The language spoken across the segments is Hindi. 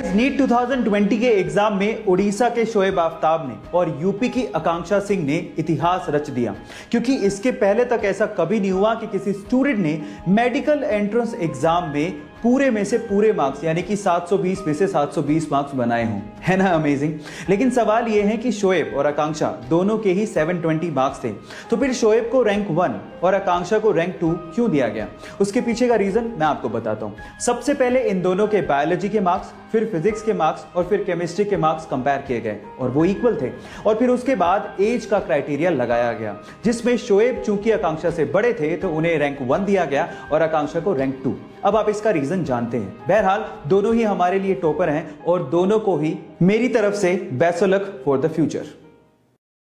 गाइस, नीट 2020 के एग्जाम में उड़ीसा के शोएब आफ्ताब ने और यूपी की आकांक्षा सिंह ने इतिहास रच दिया, क्योंकि इसके पहले तक ऐसा कभी नहीं हुआ कि किसी स्टूडेंट ने मेडिकल एंट्रेंस एग्जाम में पूरे में से पूरे मार्क्स यानी कि 720 में से 720 मार्क्स बनाए हों। है ना अमेजिंग। लेकिन सवाल यह है कि शोएब और आकांक्षा दोनों के ही 720 मार्क्स थे, तो फिर शोएब को रैंक 1 और आकांक्षा को रैंक 2 क्यों दिया गया? उसके पीछे का रीजन मैं आपको बताता हूं। सबसे पहले इन दोनों के बायोलॉजी के मार्क्स, फिर फिजिक्स के मार्क्स और फिर केमिस्ट्री के मार्क्स कंपेयर किए गए और वो इक्वल थे। और फिर उसके बाद एज का क्राइटेरिया लगाया गया, जिसमें शोएब चूंकि आकांक्षा से बड़े थे तो उन्हें रैंक 1 दिया गया और आकांक्षा को रैंक 2। अब आप इसका रीजन जानते हैं। बहरहाल दोनों ही हमारे लिए टॉपर हैं और दोनों को ही मेरी तरफ से best of luck for the future.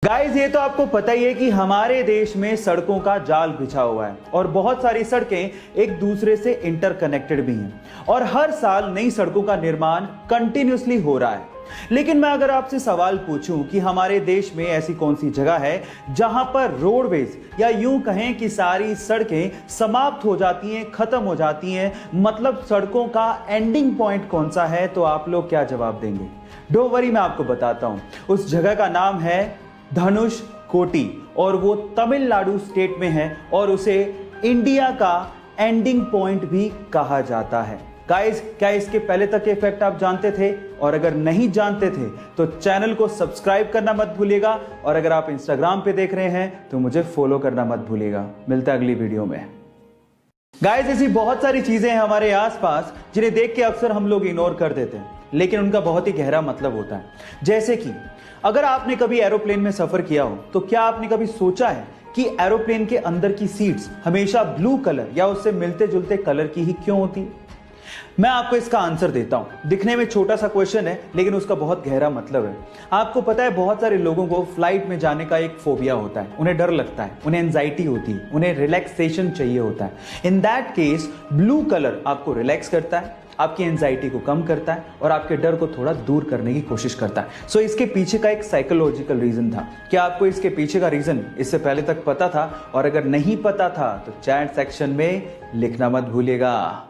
Guys, ये तो आपको पता ही है कि हमारे देश में सड़कों का जाल बिछा हुआ है और बहुत सारी सड़कें एक दूसरे से इंटरकनेक्टेड भी हैं और हर साल नई सड़कों का निर्माण कंटिन्यूसली हो रहा है। लेकिन मैं अगर आपसे सवाल पूछूं कि हमारे देश में ऐसी कौन सी जगह है जहां पर रोडवेज या यूं कहें कि सारी सड़कें समाप्त हो जाती हैं, खत्म हो जाती हैं, मतलब सड़कों का एंडिंग पॉइंट कौन सा है, तो आप लोग क्या जवाब देंगे? डोंट वरी, मैं आपको बताता हूं। उस जगह का नाम है धनुषकोटी और वो तमिलनाडु स्टेट में है और उसे इंडिया का एंडिंग पॉइंट भी कहा जाता है। गाइस, क्या इसके पहले तक के फैक्ट आप जानते थे? और अगर नहीं जानते थे तो चैनल को सब्सक्राइब करना मत भूलिएगा और अगर आप इंस्टाग्राम पे देख रहे हैं तो मुझे फॉलो करना मत भूलिएगा। मिलता है अगली वीडियो में। गाइस, ऐसी बहुत सारी चीजें हैं हमारे आसपास जिन्हें देख के अक्सर हम लोग इग्नोर कर देते हैं, लेकिन उनका बहुत ही गहरा मतलब होता है। जैसे कि अगर आपने कभी एरोप्लेन में सफर किया हो तो क्या आपने कभी सोचा है कि एरोप्लेन के अंदर की सीट्स हमेशा ब्लू कलर या उससे मिलते जुलते कलर की ही क्यों होती? मैं आपको इसका आंसर देता हूं। दिखने में छोटा सा क्वेश्चन है लेकिन उसका बहुत गहरा मतलब है। आपको पता है, बहुत सारे लोगों को फ्लाइट में जाने का एक फोबिया होता है, उन्हें डर लगता है, उन्हें एंजाइटी होती है, उन्हें रिलैक्सेशन चाहिए होता है। In that case blue colour आपको रिलैक्स करता है, आपकी एंजाइटी को कम करता है और आपके डर को थोड़ा दूर करने की कोशिश करता है। सो इसके पीछे का एक साइकोलॉजिकल रीजन था। क्या आपको इसके पीछे का रीजन इससे पहले तक पता था? और अगर नहीं पता था तो चैट सेक्शन में लिखना मत भूलिएगा।